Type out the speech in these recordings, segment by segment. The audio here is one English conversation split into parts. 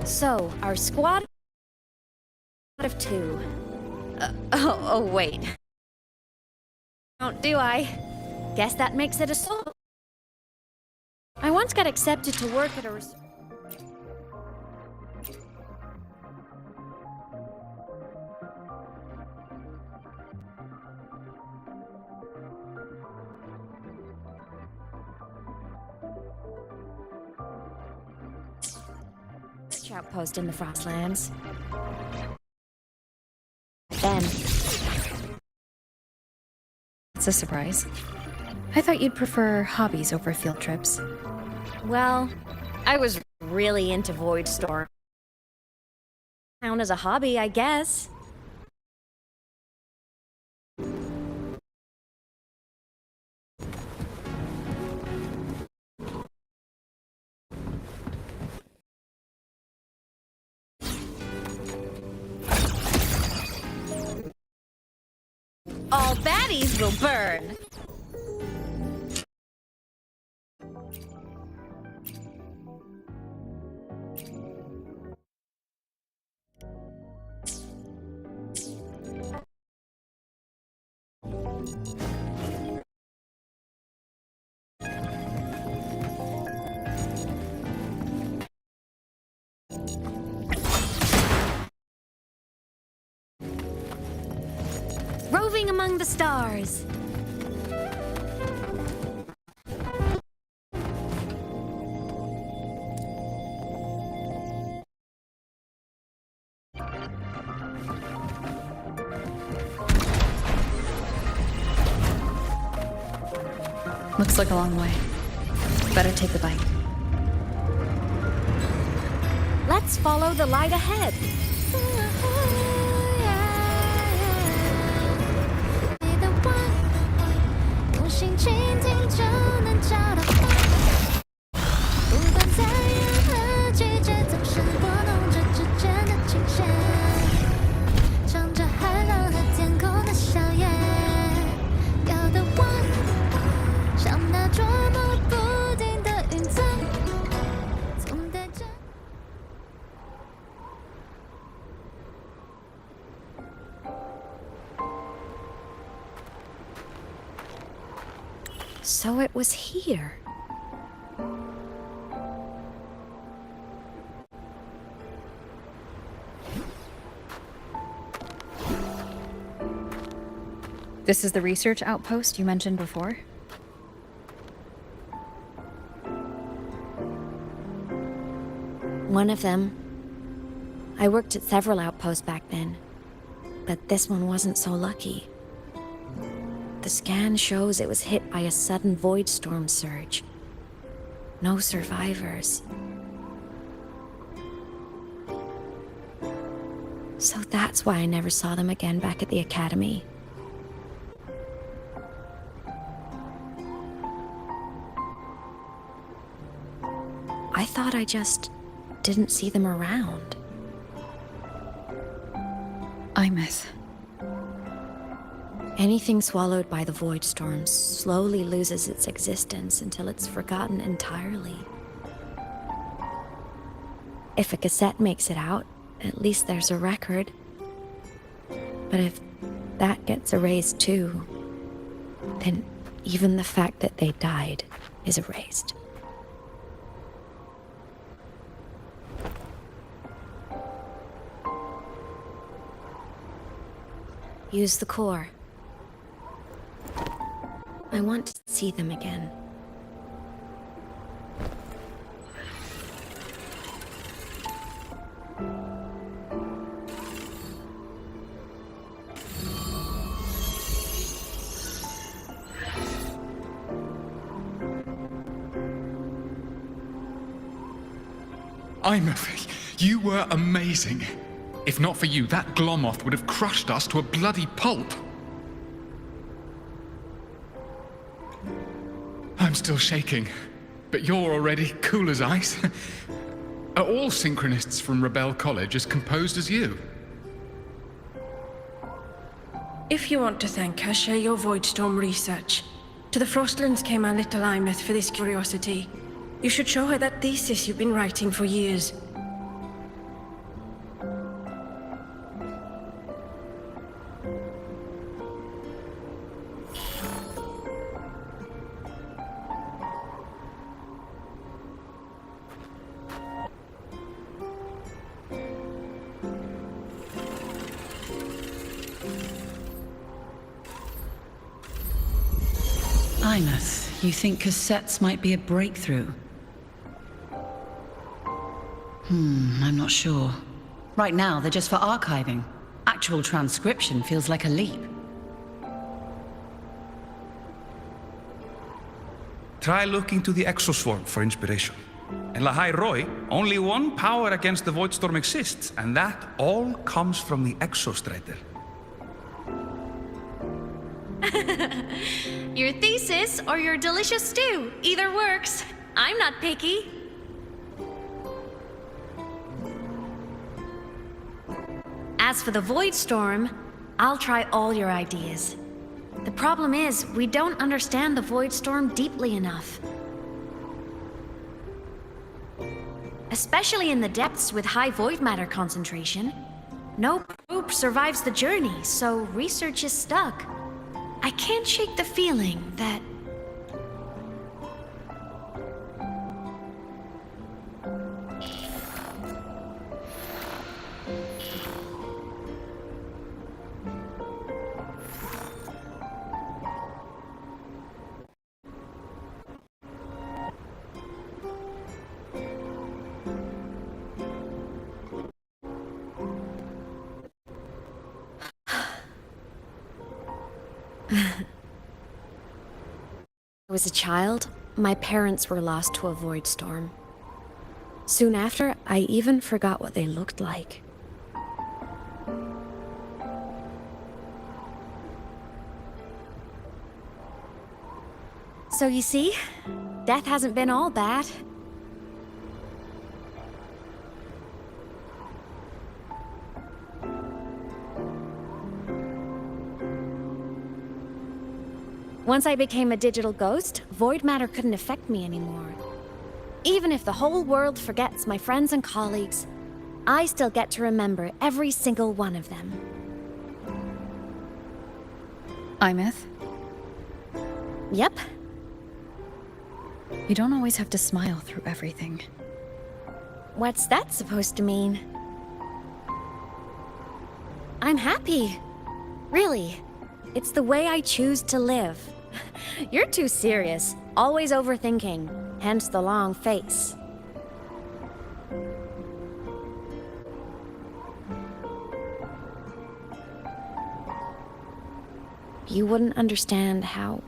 So, our squad of 2. Wait. Don't do I? Guess that makes it a solo. I once got accepted to work at a outpost in the Frostlands. Then. It's a surprise. I thought you'd prefer hobbies over field trips. Well, I was really into Void Storm. Count as a hobby, I guess. All baddies will burn! Roving among the stars. Looks like a long way. Better take the bike. Let's follow the light ahead. So it was here. This is the research outpost you mentioned before? One of them. I worked at several outposts back then, but this one wasn't so lucky. The scan shows it was hit by a sudden void storm surge. No survivors. So that's why I never saw them again back at the academy. I thought I just didn't see them around. Imeth. Anything swallowed by the void storm slowly loses its existence until it's forgotten entirely. If a cassette makes it out, at least there's a record. But if that gets erased too, then even the fact that they died is erased. Use the core. I want to see them again. Imeth, you were amazing. If not for you, that Glomoth would have crushed us to a bloody pulp. I'm still shaking, but you're already cool as ice. Are all synchronists from Rebel College as composed as you? If you want to thank her, share your Voidstorm research. To the Frostlands came our little Imeth for this curiosity. You should show her that thesis you've been writing for years. Imeth, you think cassettes might be a breakthrough? I'm not sure. Right now, they're just for archiving. Actual transcription feels like a leap. Try looking to the exoswarm for inspiration. In Lahai Roi, only one power against the Voidstorm exists, and that all comes from the Exostrider. Your thesis or your delicious stew, either works. I'm not picky. As for the Voidstorm, I'll try all your ideas. The problem is, we don't understand the Voidstorm deeply enough. Especially in the depths with high void matter concentration. No probe survives the journey, so research is stuck. I can't shake the feeling that... I was a child, my parents were lost to a void storm. Soon after, I even forgot what they looked like. So you see, death hasn't been all bad. Once I became a digital ghost, void matter couldn't affect me anymore. Even if the whole world forgets my friends and colleagues, I still get to remember every single one of them. Imeth, Yep. you don't always have to smile through everything. What's that supposed to mean? I'm happy. Really. It's the way I choose to live. You're too serious, always overthinking, hence the long face. You wouldn't understand how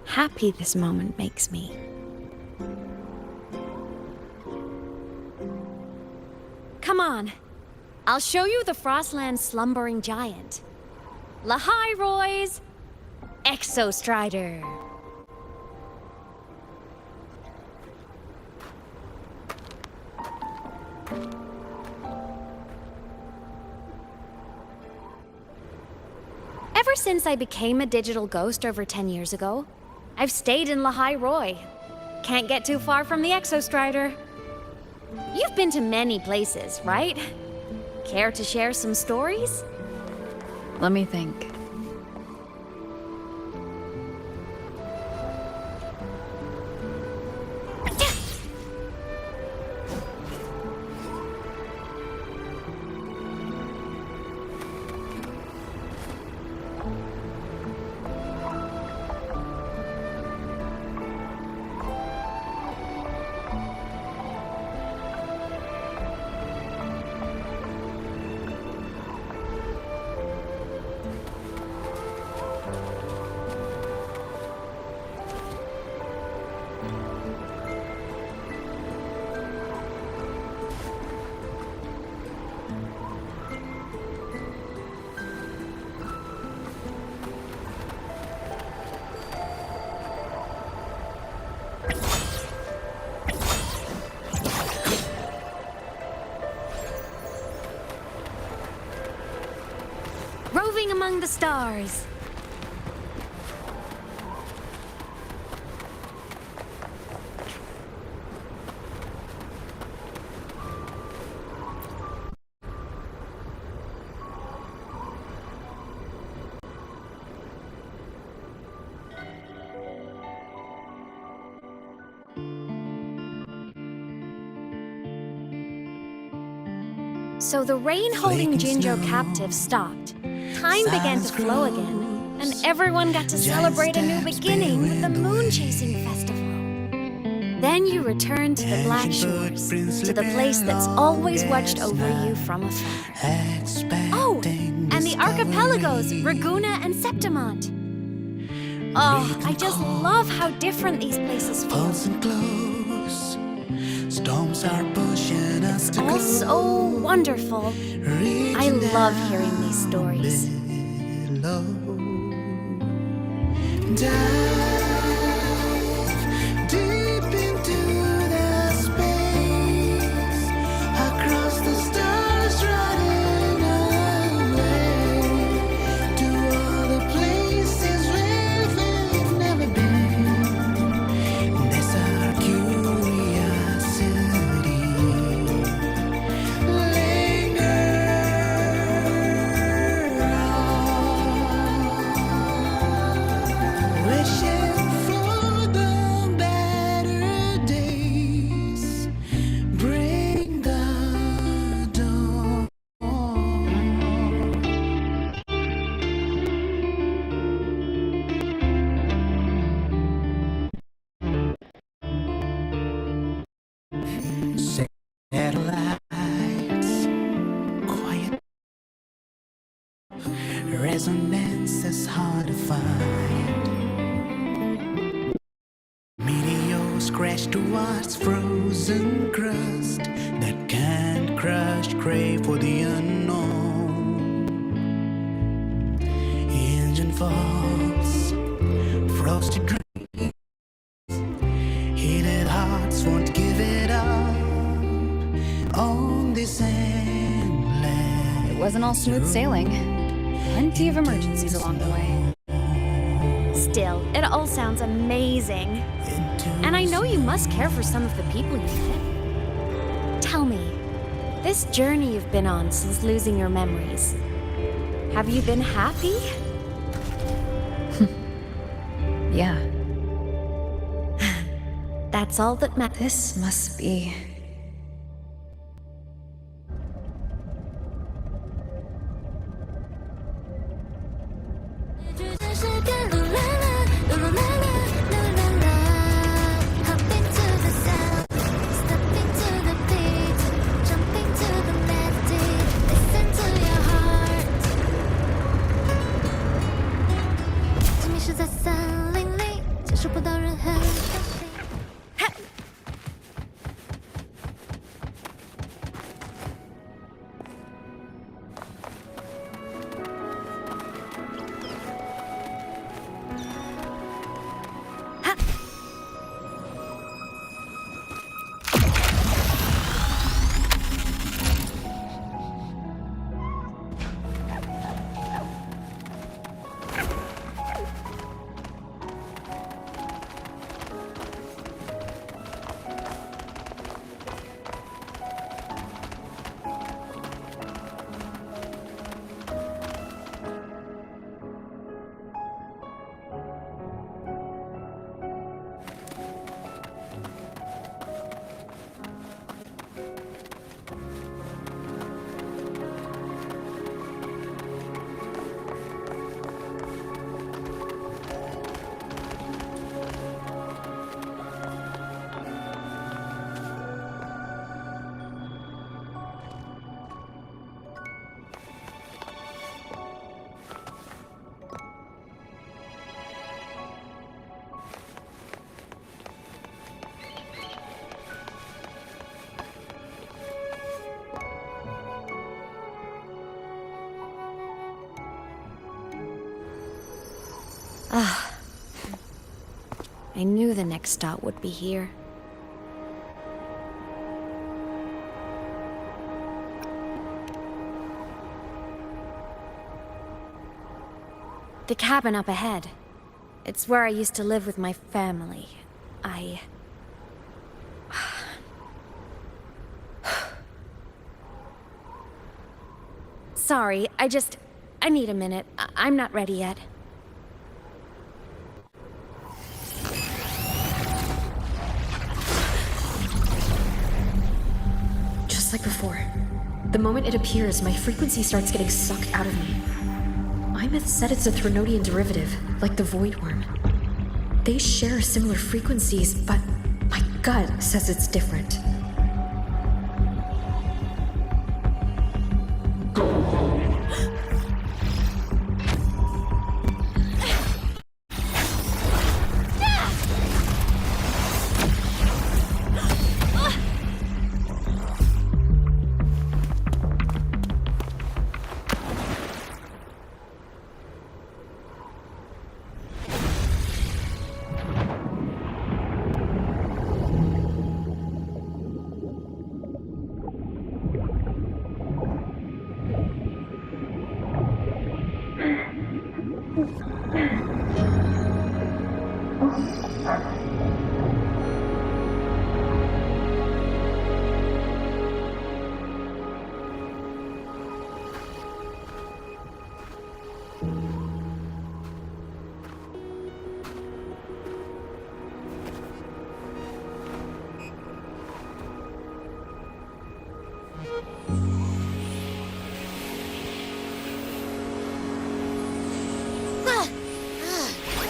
happy this moment makes me. Come on, I'll show you the Frostland's slumbering giant. Lahai Roy's Exostrider. Ever since I became a digital ghost over 10 years ago, I've stayed in Lahai Roi. Can't get too far from the Exostrider. You've been to many places, right? Care to share some stories? Let me think. Roving among the stars. So the rain holding Jinjo captive stopped. Time began to flow again. And everyone got to celebrate a new beginning with the moon chasing festival. Then you return to the Black Shores, to the place that's always watched over you from afar. Oh, and the archipelagos, Raguna and Septimont. Oh, I just love how different these places feel. Storms are pushing us to All so wonderful. I love hearing these stories. Deep into the space, across the stars, running away to all the places where we've never been. That's our curiosity. Linger on, wishing for the better days. Bring the dawn. Satellites, quiet. Resonance is hard to find. Meteors crash towards frozen crust that can't crush, crave for the unknown. Engine falls, frosty dreams. Heated hearts won't give it up on this endless. It wasn't all smooth sailing. Plenty of emergencies along the way. Still, it all sounds amazing. And I know you must care for some of the people you met. Tell me, this journey you've been on since losing your memories, have you been happy? Yeah, That's all that matters. this must be... I knew the next stop would be here. The cabin up ahead. It's where I used to live with my family. Sorry, I need a minute. I'm not ready yet. Just like before. The moment it appears, my frequency starts getting sucked out of me. My myth said it's a Threnodian derivative, like the Void Worm. They share similar frequencies, but my gut says it's different.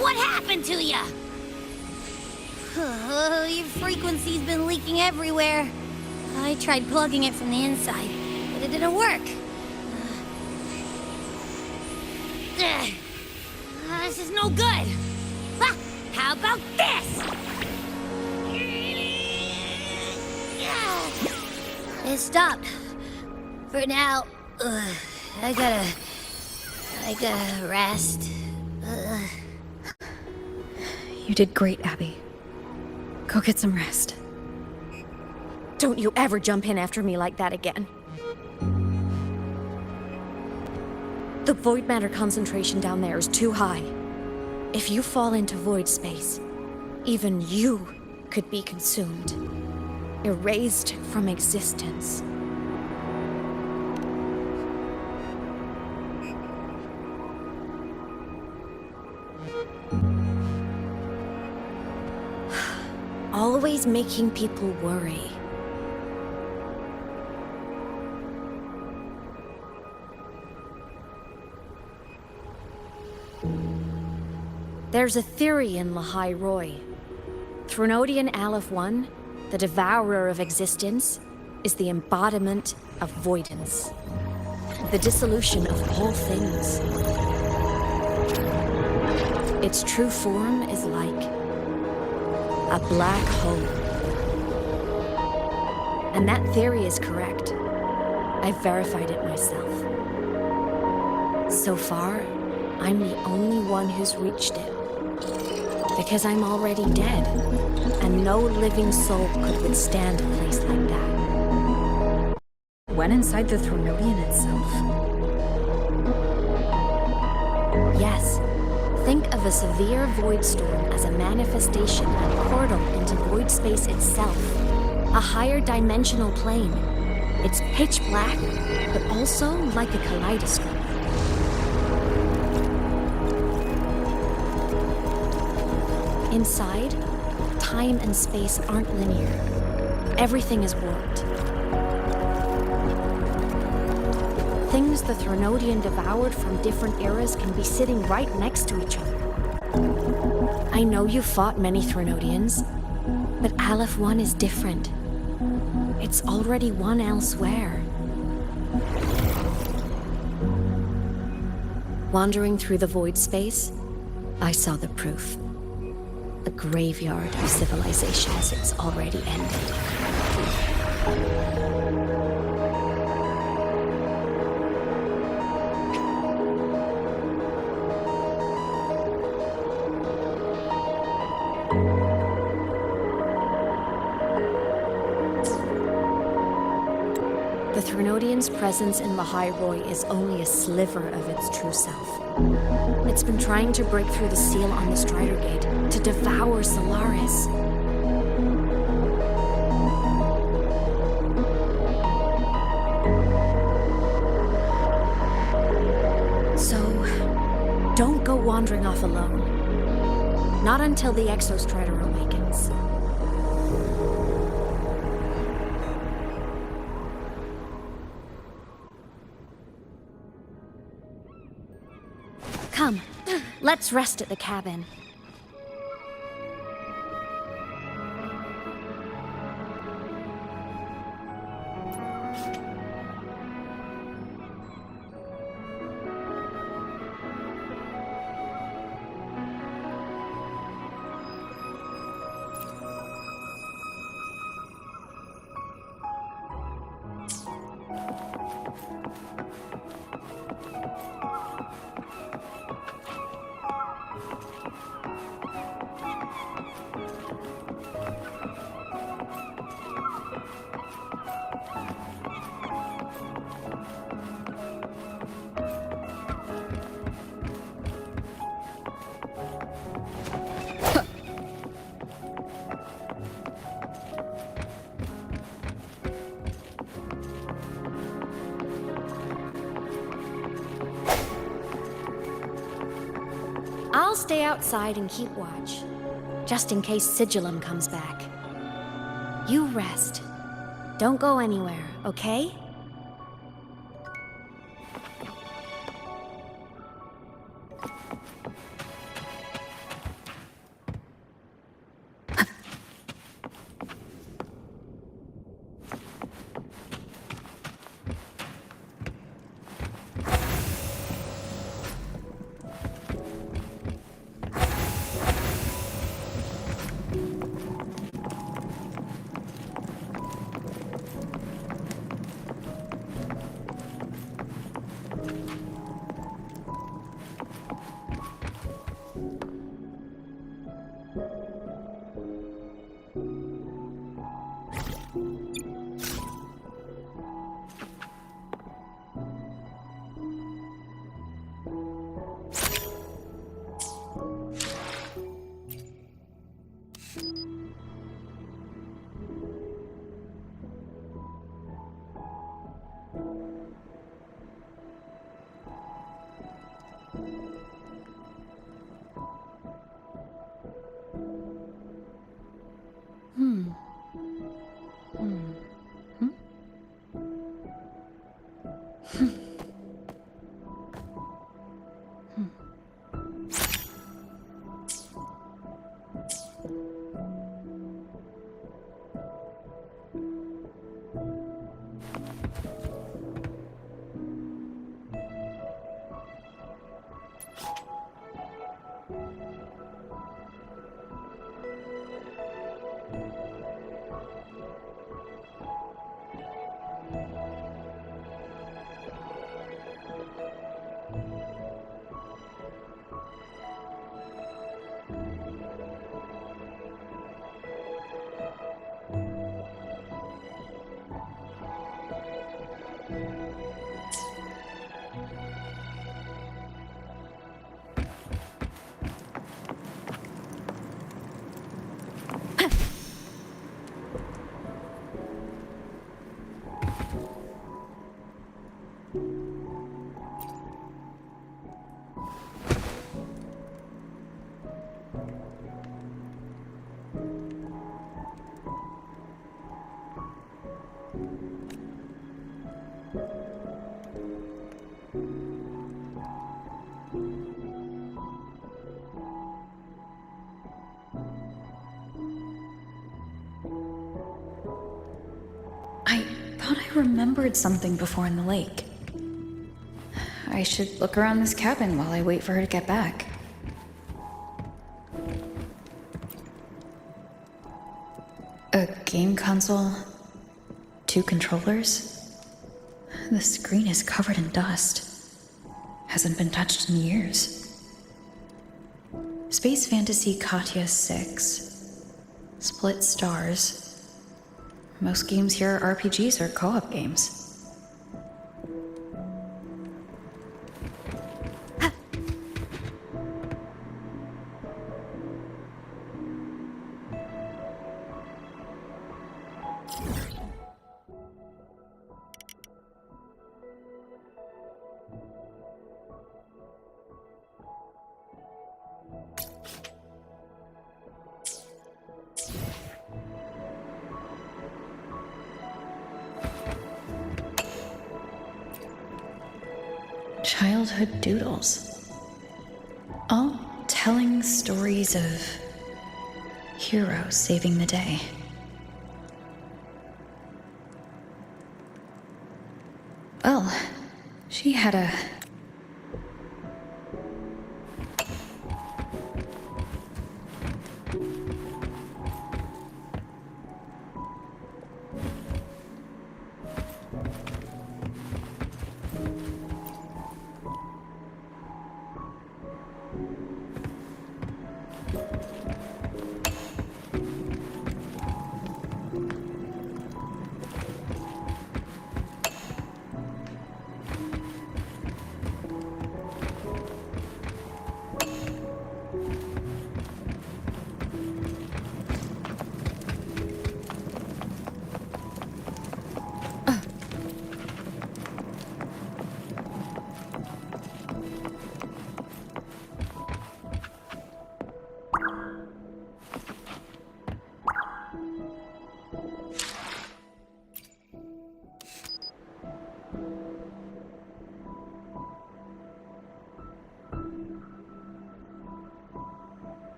What happened to ya? Your frequency's been leaking everywhere. I tried plugging it from the inside, but it didn't work. This is no good. How about this? It stopped. For now. I gotta rest. You did great, Abby. Go get some rest. Don't you ever jump in after me like that again. The void matter concentration down there is too high. If you fall into void space, even you could be consumed, erased from existence. Always making people worry. There's a theory in Lahai Roy. Threnodian Aleph 1, the devourer of existence, is the embodiment of voidance. The dissolution of all things. Its true form is like a black hole. And that theory is correct. I've verified it myself. So far, I'm the only one who's reached it. Because I'm already dead, and no living soul could withstand a place like that. When inside the Threnodian itself? Yes. Think of a severe void storm as a manifestation and portal into void space itself. A higher dimensional plane. It's pitch black, but also like a kaleidoscope. Inside, time and space aren't linear. Everything is warped. Things the Threnodian devoured from different eras can be sitting right next to each other. I know you fought many Threnodians, but Aleph 1 is different. It's already one elsewhere. Wandering through the void space, I saw the proof. A graveyard of civilizations it's already ended. The Threnodian's presence in Lahai Roy is only a sliver of its true self. It's been trying to break through the seal on the Strider Gate to devour Solaris. So, don't go wandering off alone. Not until the Exostrider awakens. Come, let's rest at the cabin. I'll stay outside and keep watch, just in case Sigillum comes back. You rest. Don't go anywhere, okay? I thought I remembered something before in the lake. I should look around this cabin while I wait for her to get back. A game console, 2 controllers. The screen is covered in dust. Hasn't been touched in years. Space Fantasy Katya 6. Split stars. Most games here are RPGs or co-op games. Childhood doodles. All telling stories of heroes saving the day. Well, she had a...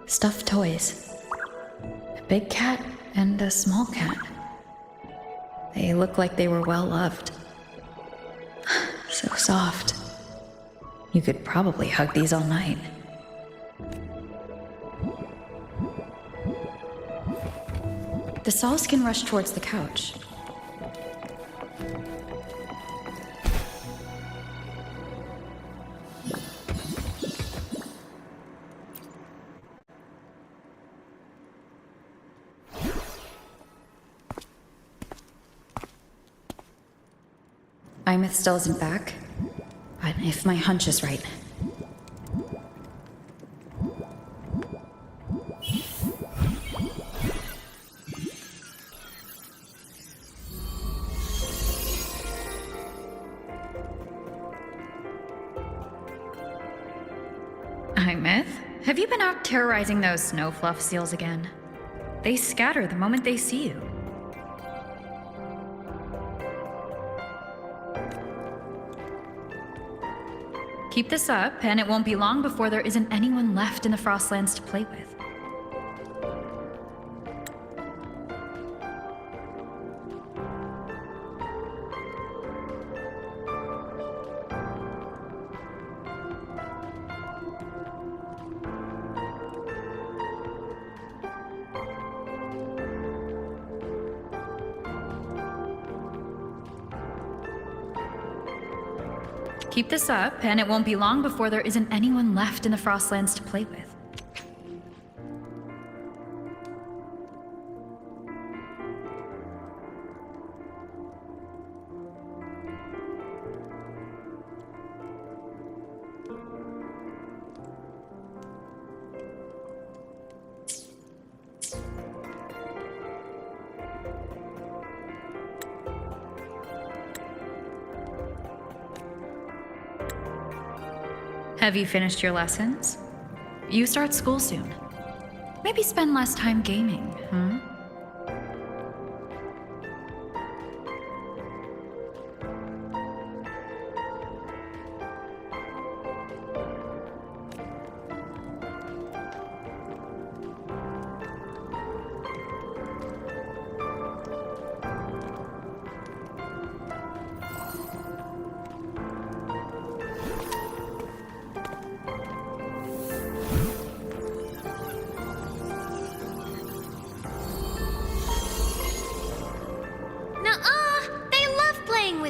stuffed toys. A big cat and a small cat. They look like they were well loved. So soft. You could probably hug these all night. The saws can rush towards the couch. Imeth still isn't back, but if my hunch is right. Imeth, have you been out terrorizing those snow fluff seals again? They scatter the moment they see you. Keep this up, and it won't be long before there isn't anyone left in the Frostlands to play with. Keep this up, and it won't be long before there isn't anyone left in the Frostlands to play with. Have you finished your lessons? You start school soon. Maybe spend less time gaming, huh?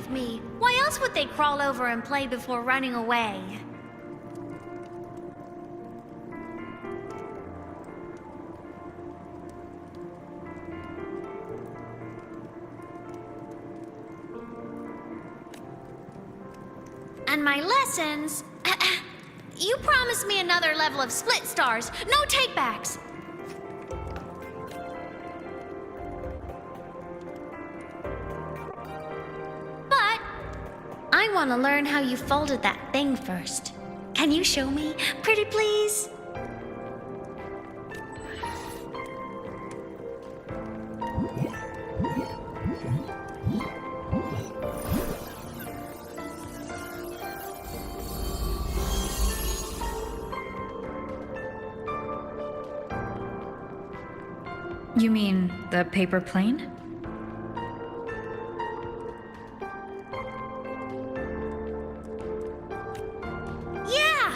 Me. Why else would they crawl over and play before running away? And my lessons... You promised me another level of split stars. No takebacks. I want to learn how you folded that thing first. Can you show me? Pretty please? You mean the paper plane? Yeah!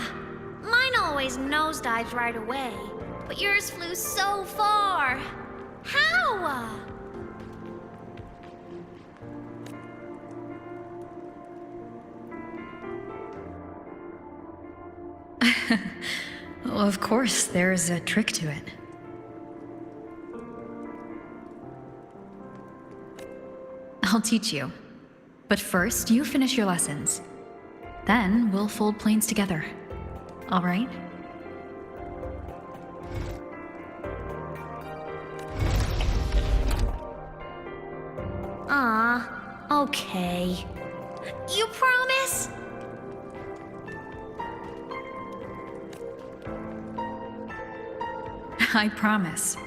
Mine always nosedives right away, but yours flew so far. How? Well, of course, there's a trick to it. I'll teach you. But first, you finish your lessons. Then we'll fold planes together. All right? Okay. You promise? I promise.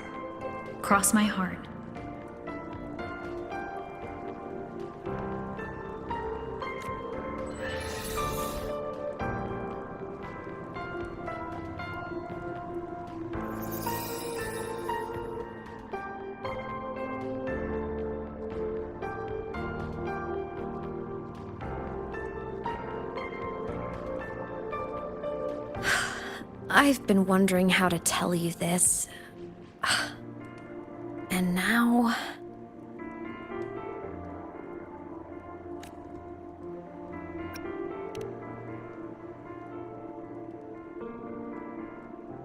Cross my heart. I've been wondering how to tell you this. And now...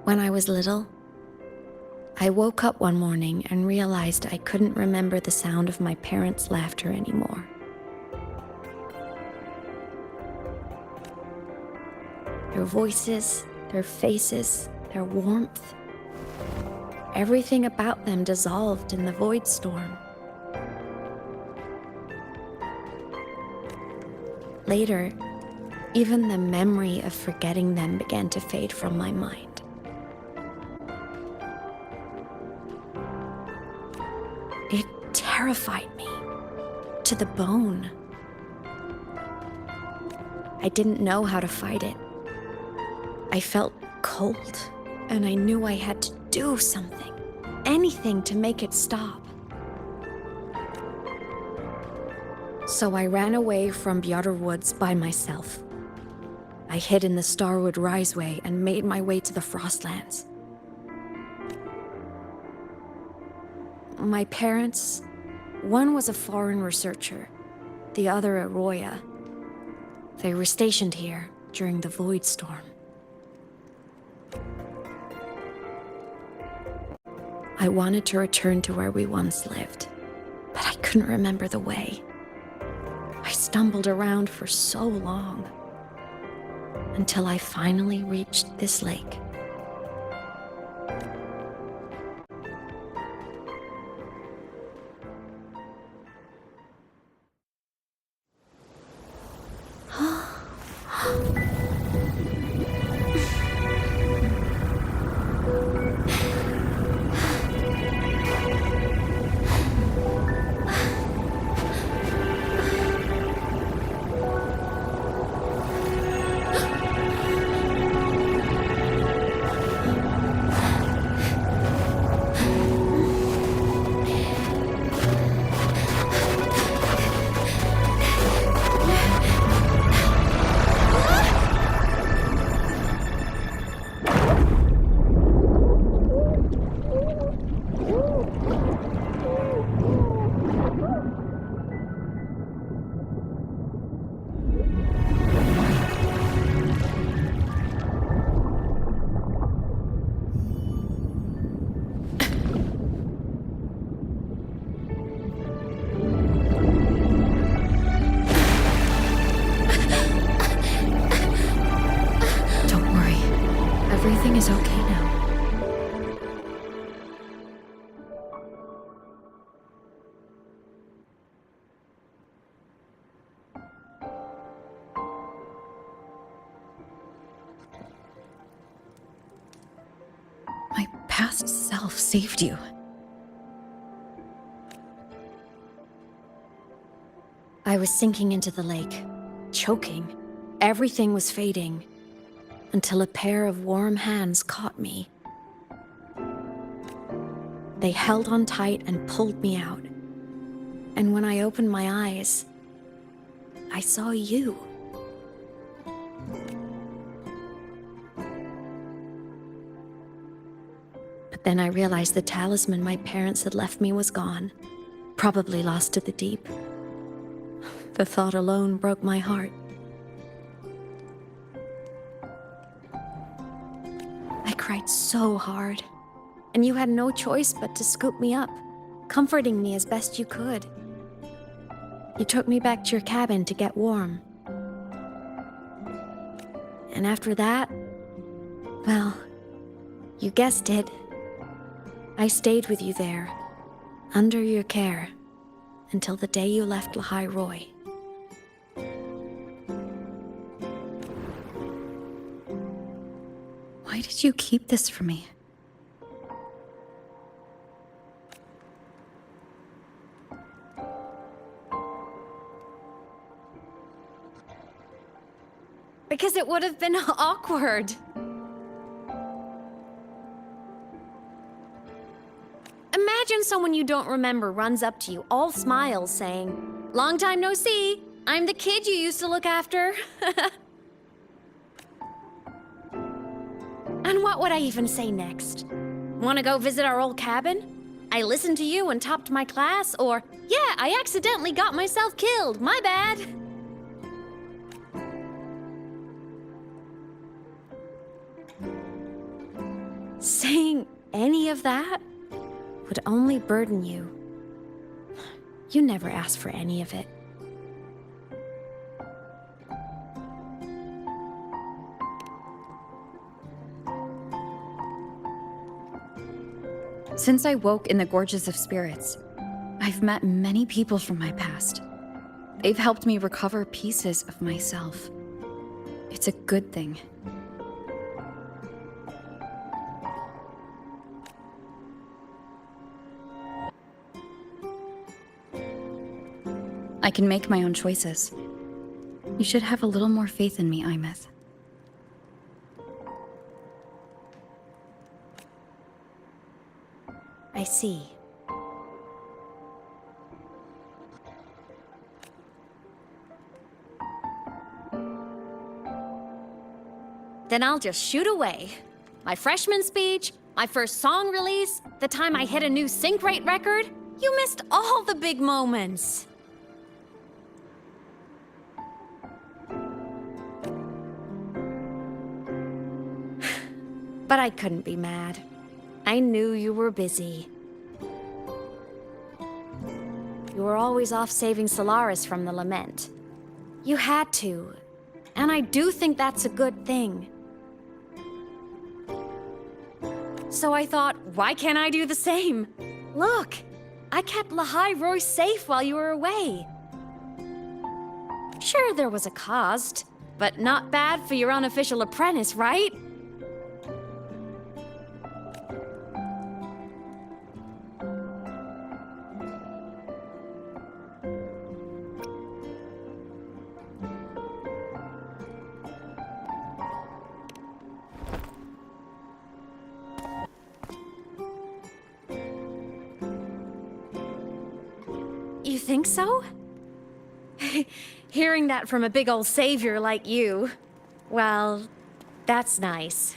When I was little, I woke up one morning and realized I couldn't remember the sound of my parents' laughter anymore. Their voices, their faces, their warmth. Everything about them dissolved in the void storm. Later, even the memory of forgetting them began to fade from my mind. It terrified me to the bone. I didn't know how to fight it. I felt cold, and I knew I had to do something, anything to make it stop. So I ran away from Bjotr Woods by myself. I hid in the Starwood Riseway and made my way to the Frostlands. My parents, one was a foreign researcher, the other a Roya. They were stationed here during the Void Storm. I wanted to return to where we once lived, but I couldn't remember the way. I stumbled around for so long, until I finally reached this lake. Everything is okay now. past self saved you. I was sinking into the lake, choking. Everything was fading, until a pair of warm hands caught me. They held on tight and pulled me out. And when I opened my eyes, I saw you. But then I realized the talisman my parents had left me was gone, probably lost to the deep. The thought alone broke my heart. I cried so hard, and you had no choice but to scoop me up, comforting me as best you could. You took me back to your cabin to get warm. And after that, well, you guessed it. I stayed with you there, under your care, until the day you left Lahai Roy. Why did you keep this from me? Because it would have been awkward. Imagine someone you don't remember runs up to you, all smiles, saying, "Long time no see. I'm the kid you used to look after." And what would I even say next? Want to go visit our old cabin? I listened to you and topped my class? Or, yeah, I accidentally got myself killed. My bad. Saying any of that would only burden you. You never asked for any of it. Since I woke in the Gorges of Spirits, I've met many people from my past. They've helped me recover pieces of myself. It's a good thing. I can make my own choices. You should have a little more faith in me, Imeth. I see. Then I'll just shoot away. My freshman speech, my first song release, the time I hit a new sync rate record. You missed all the big moments. But I couldn't be mad. I knew you were busy. You were always off saving Solaris from the lament. You had to, and I do think that's a good thing. So I thought, why can't I do the same? Look, I kept Lahai Roy safe while you were away. Sure, there was a cost, but not bad for your unofficial apprentice, right? You think so? Hearing that from a big old savior like you, well, that's nice.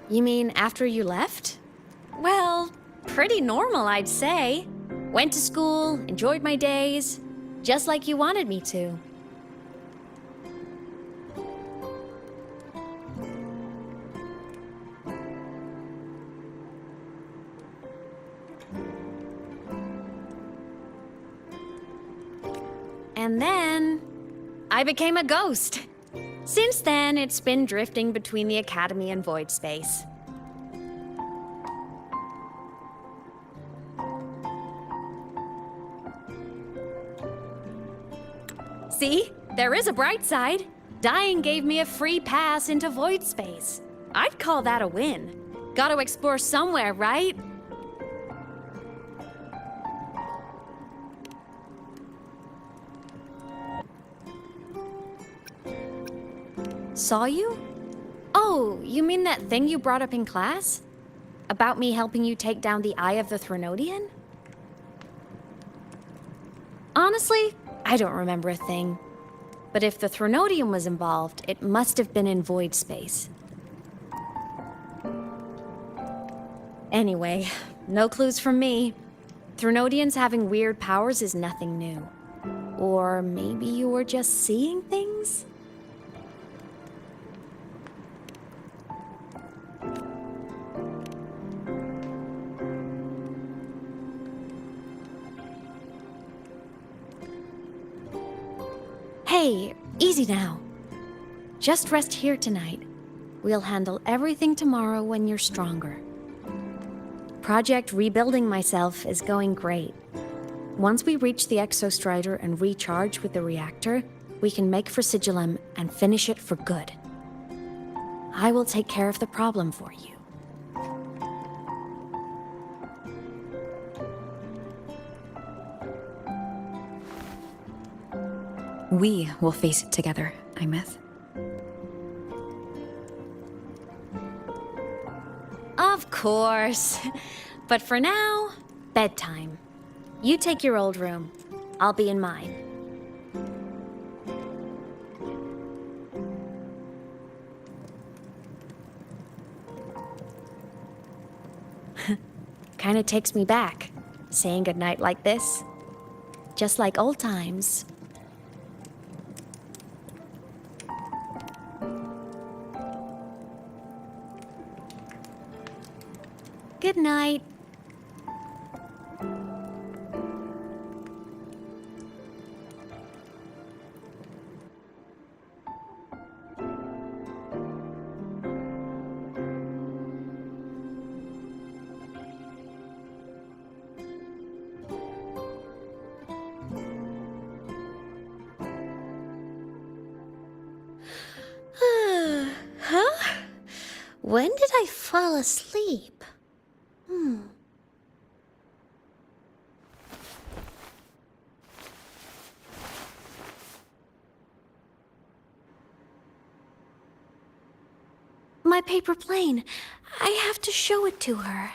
You mean after you left? Well, pretty normal, I'd say. Went to school, enjoyed my days, just like you wanted me to. And then I became a ghost. Since then, it's been drifting between the Academy and void space. See? There is a bright side. Dying gave me a free pass into void space. I'd call that a win. Gotta explore somewhere, right? Saw you? Oh, you mean that thing you brought up in class? About me helping you take down the Eye of the Threnodian? Honestly, I don't remember a thing. But if the Threnodian was involved, it must have been in void space. Anyway, no clues from me. Threnodians having weird powers is nothing new. Or maybe you were just seeing things? Hey, easy now. Just rest here tonight. We'll handle everything tomorrow when you're stronger. Project Rebuilding Myself is going great. Once we reach the Exostrider and recharge with the reactor, we can make for Sigillum and finish it for good. I will take care of the problem for you. We will face it together, Imeth. Of course. But for now, bedtime. You take your old room. I'll be in mine. Kinda takes me back, saying goodnight like this. Just like old times. Good night. Huh? When did I fall asleep? My paper plane. I have to show it to her.